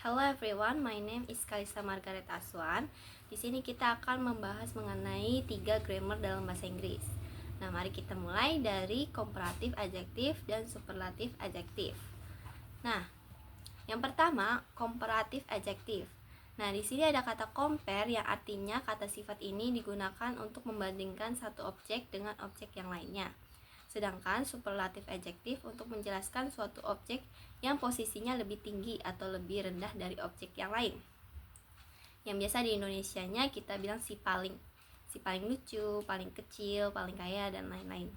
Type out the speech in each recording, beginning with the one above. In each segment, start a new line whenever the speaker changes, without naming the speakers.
Hello everyone, my name is Kalista Margaret Aswan. Di sini kita akan membahas mengenai 3 grammar dalam bahasa Inggris. Nah, mari kita mulai dari komparatif adjektif dan superlatif adjektif. Nah, yang pertama, komparatif adjektif. Nah, di sini ada kata compare yang artinya kata sifat ini digunakan untuk membandingkan satu objek dengan objek yang lainnya. Sedangkan superlatif adjektif untuk menjelaskan suatu objek yang posisinya lebih tinggi atau lebih rendah dari objek yang lain. Yang biasa di Indonesianya kita bilang si paling lucu, paling kecil, paling kaya, dan lain-lain.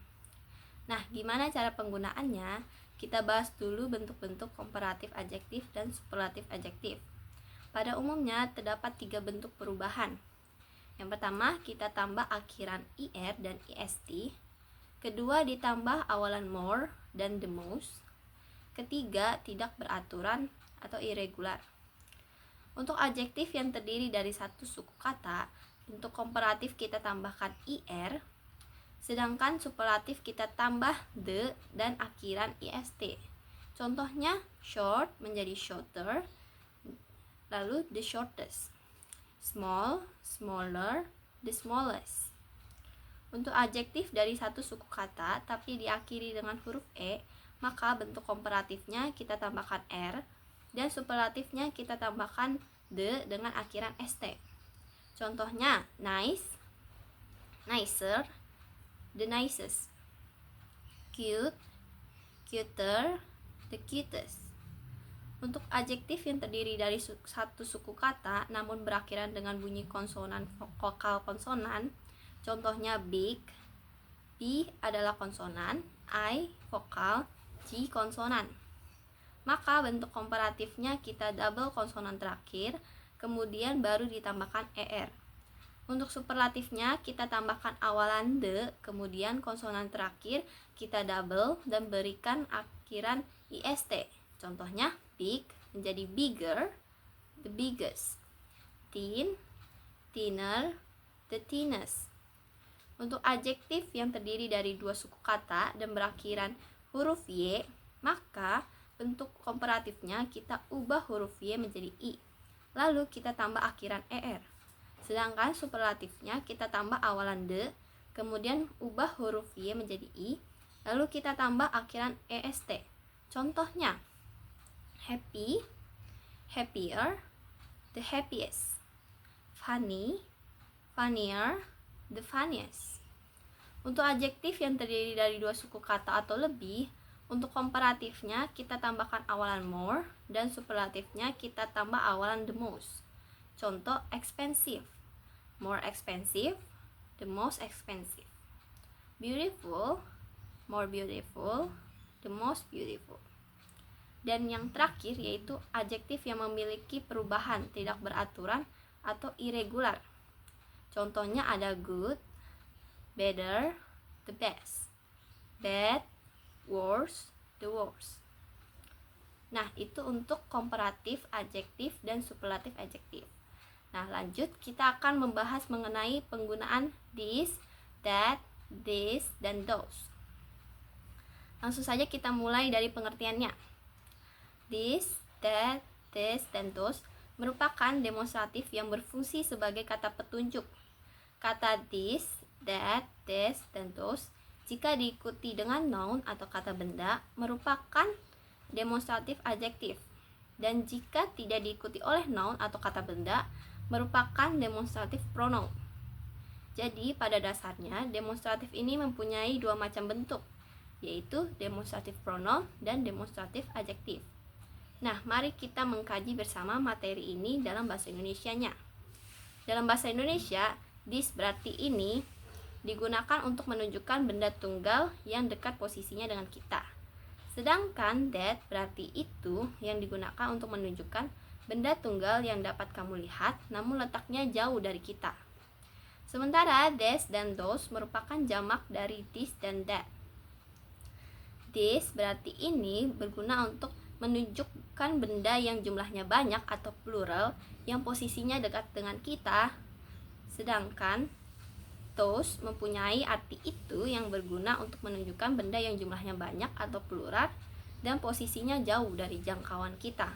Nah, gimana cara penggunaannya? Kita bahas dulu bentuk-bentuk komparatif adjektif dan superlatif adjektif. Pada umumnya terdapat 3 bentuk perubahan. Yang pertama, kita tambah akhiran ir dan ist. Kedua, ditambah awalan more dan the most. Ketiga, tidak beraturan atau irregular. Untuk adjektif yang terdiri dari satu suku kata, untuk komparatif kita tambahkan ir, sedangkan superlatif kita tambah the dan akhiran ist. Contohnya, short menjadi shorter, lalu the shortest. Small, smaller, the smallest. Untuk adjektif dari satu suku kata tapi diakhiri dengan huruf e, maka bentuk komparatifnya kita tambahkan r dan superlatifnya kita tambahkan the dengan akhiran st. Contohnya, nice, nicer, the nicest. Cute, cuter, the cutest. Untuk adjektif yang terdiri dari satu suku kata namun berakhiran dengan bunyi konsonan vokal konsonan, contohnya big, B adalah konsonan, I vokal, G konsonan. Maka bentuk komparatifnya kita double konsonan terakhir, kemudian baru ditambahkan er. Untuk superlatifnya kita tambahkan awalan the, kemudian konsonan terakhir kita double dan berikan akhiran ist. Contohnya, big menjadi bigger, the biggest. Thin, thinner, the thinnest. Untuk adjektif yang terdiri dari 2 suku kata dan berakhiran huruf y, maka bentuk komparatifnya kita ubah huruf y menjadi i, lalu kita tambah akhiran er. Sedangkan superlatifnya kita tambah awalan the, kemudian ubah huruf y menjadi i, lalu kita tambah akhiran est. Contohnya, happy, happier, the happiest. Funny, funnier, the funniest. Untuk adjektif yang terdiri dari 2 suku kata atau lebih, untuk komparatifnya kita tambahkan awalan more dan superlatifnya kita tambah awalan the most. Contoh, expensive, more expensive, the most expensive. Beautiful, more beautiful, the most beautiful. Dan yang terakhir yaitu adjektif yang memiliki perubahan tidak beraturan atau irregular. Contohnya ada good, better, the best, bad, worse, the worst. Nah, itu untuk komparatif adjektif dan superlatif adjektif. Nah, lanjut kita akan membahas mengenai penggunaan this, that, this, dan those. Langsung saja kita mulai dari pengertiannya. This, that, this, dan those merupakan demonstratif yang berfungsi sebagai kata petunjuk. Kata this, that, this, dan those jika diikuti dengan noun atau kata benda merupakan demonstratif adjektif, dan jika tidak diikuti oleh noun atau kata benda merupakan demonstratif pronoun. Jadi pada dasarnya demonstratif ini mempunyai 2 macam bentuk, yaitu demonstratif pronoun dan demonstratif adjektif. Nah, mari kita mengkaji bersama materi ini dalam bahasa Indonesianya. Dalam bahasa Indonesia, this berarti ini digunakan untuk menunjukkan benda tunggal yang dekat posisinya dengan kita. Sedangkan that berarti itu yang digunakan untuk menunjukkan benda tunggal yang dapat kamu lihat namun letaknya jauh dari kita. Sementara this dan those merupakan jamak dari this dan that. This berarti ini berguna untuk menunjukkan benda yang jumlahnya banyak atau plural yang posisinya dekat dengan kita. Sedangkan those mempunyai arti itu yang berguna untuk menunjukkan benda yang jumlahnya banyak atau plural dan posisinya jauh dari jangkauan kita.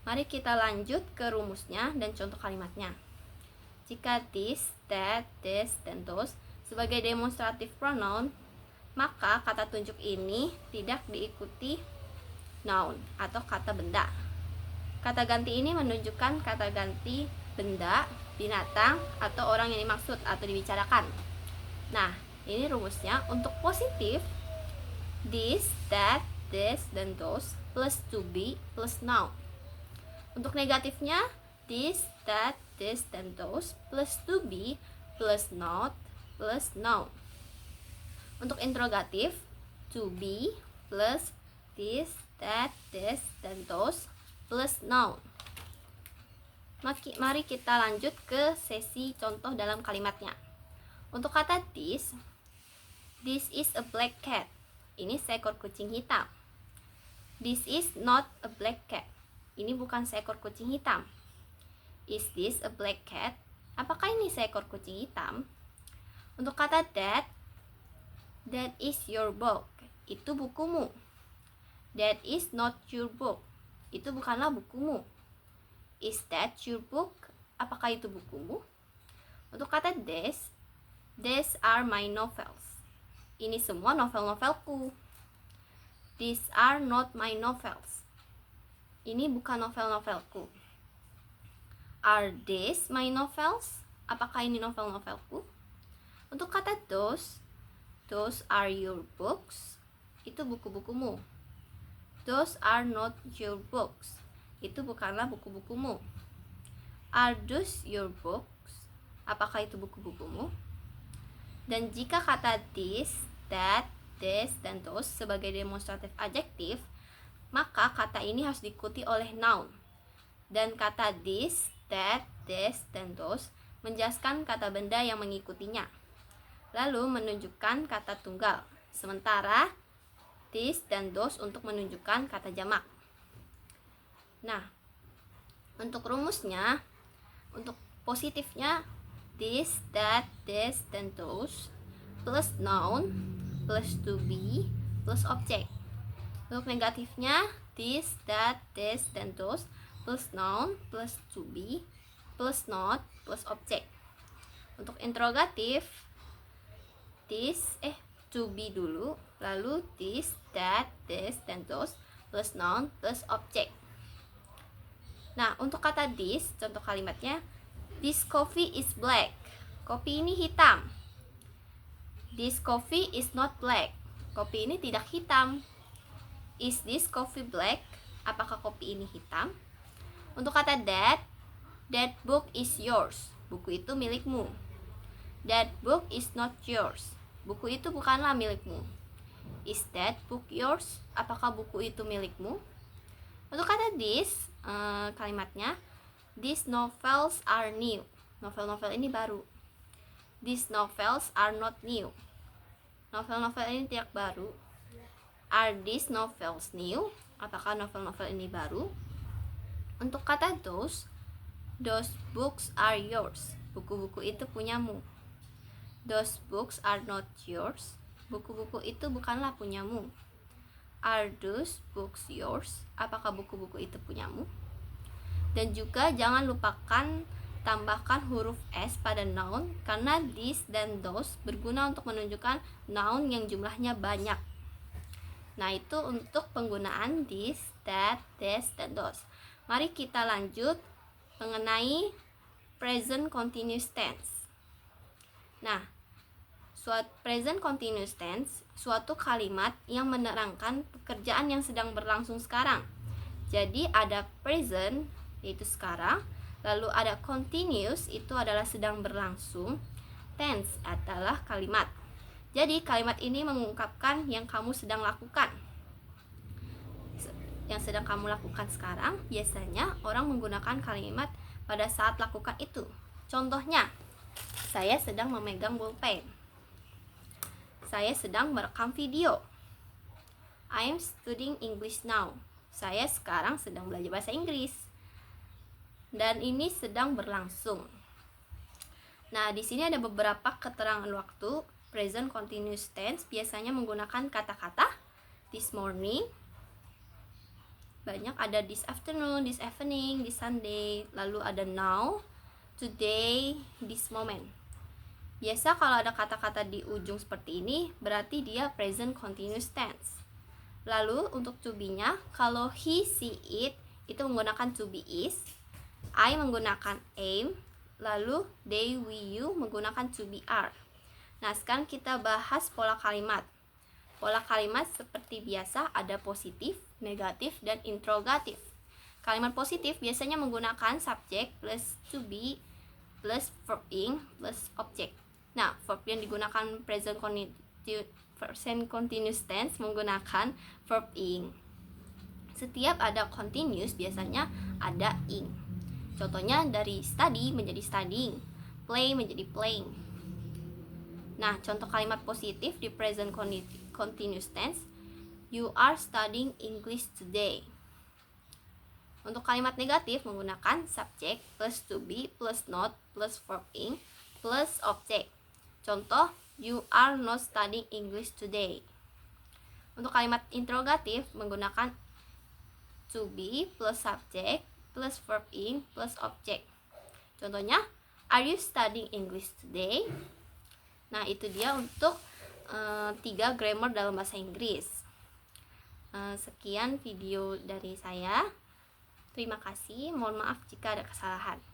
Mari kita lanjut ke rumusnya dan contoh kalimatnya. Jika this, that, this, dan those sebagai demonstrative pronoun, maka kata tunjuk ini tidak diikuti noun atau kata benda. Kata ganti ini menunjukkan kata ganti benda, binatang, atau orang yang dimaksud atau dibicarakan. Nah, ini rumusnya. Untuk positif, this, that, this, dan those plus to be plus noun. Untuk negatifnya, this, that, this, dan those plus to be plus not plus noun. Untuk interrogatif, to be plus this, that, this, dan those plus noun. Mari kita lanjut ke sesi contoh dalam kalimatnya. Untuk kata this is a black cat. Ini seekor kucing hitam. This is not a black cat. Ini bukan seekor kucing hitam. Is this a black cat? Apakah ini seekor kucing hitam? Untuk kata that is your book. Itu bukumu. That is not your book. Itu bukanlah bukumu. Is that your book? Apakah itu bukumu? Untuk kata these are my novels. Ini semua novel-novelku. These are not my novels. Ini bukan novel-novelku. Are these my novels? Apakah ini novel-novelku? Untuk kata those are your books. Itu buku-bukumu. Those are not your books. Itu bukanlah buku-bukumu. Are those your books? Apakah itu buku-bukumu? Dan jika kata this, that, this, dan those sebagai demonstratif adjektif, maka kata ini harus diikuti oleh noun. Dan kata this, that, this, dan those menjelaskan kata benda yang mengikutinya, lalu menunjukkan kata tunggal. Sementara this dan those untuk menunjukkan kata jamak. Nah, untuk rumusnya, untuk positifnya this, that, this, dan those plus noun plus to be plus object. Untuk negatifnya this, that, this, dan those plus noun plus to be plus not plus object. Untuk interrogatif to be dulu, lalu this, that, this, dan those plus noun plus object. Nah, untuk kata this, contoh kalimatnya, this coffee is black. Kopi ini hitam. This coffee is not black. Kopi ini tidak hitam. Is this coffee black? Apakah kopi ini hitam? Untuk kata that book is yours. Buku itu milikmu. That book is not yours. Buku itu bukanlah milikmu. Is that book yours? Apakah buku itu milikmu? Untuk kata this, kalimatnya, these novels are new. Novel-novel ini baru. These novels are not new. Novel-novel ini tidak baru. Are these novels new? Apakah novel-novel ini baru? Untuk kata those books are yours. Buku-buku itu punyamu. Those books are not yours. Buku-buku itu bukanlah punyamu. Are those books yours? Apakah buku-buku itu punyamu? Dan juga jangan lupakan tambahkan huruf S pada noun, karena this dan those berguna untuk menunjukkan noun yang jumlahnya banyak. Nah, itu untuk penggunaan this, that, this, dan those. Mari kita lanjut mengenai present continuous tense. Nah, present continuous tense suatu kalimat yang menerangkan pekerjaan yang sedang berlangsung sekarang. Jadi ada present, yaitu sekarang, lalu ada continuous, itu adalah sedang berlangsung, tense adalah kalimat. Jadi kalimat ini mengungkapkan yang kamu sedang lakukan. Yang sedang kamu lakukan sekarang, biasanya orang menggunakan kalimat pada saat lakukan itu. Contohnya, saya sedang memegang bolpen. Saya sedang merekam video. I am studying English now. Saya sekarang sedang belajar bahasa Inggris. Dan ini sedang berlangsung. Nah, di sini ada beberapa keterangan waktu. Present continuous tense biasanya menggunakan kata-kata this morning, banyak, ada this afternoon, this evening, this Sunday, lalu ada now, today, this moment. Biasa kalau ada kata-kata di ujung seperti ini berarti dia present continuous tense. Lalu untuk to be-nya, kalau he, she, it itu menggunakan to be is, I menggunakan am, lalu they, we, you menggunakan to be are. Nah, sekarang kita bahas pola kalimat. Pola kalimat seperti biasa ada positif, negatif, dan interrogatif. Kalimat positif biasanya menggunakan subject plus to be plus verb ing plus object. Nah, verb yang digunakan present continuous tense menggunakan verb ing. Setiap ada continuous biasanya ada ing. Contohnya dari study menjadi studying, play menjadi playing. Nah, contoh kalimat positif di present continuous tense, you are studying English today. Untuk kalimat negatif menggunakan subject plus to be plus not plus verb ing plus object. Contoh, you are not studying English today. Untuk kalimat interrogatif menggunakan to be plus subject plus verb ing plus object. Contohnya, are you studying English today? Nah, itu dia untuk 3 grammar dalam bahasa Inggris. Sekian video dari saya. Terima kasih. Mohon maaf jika ada kesalahan.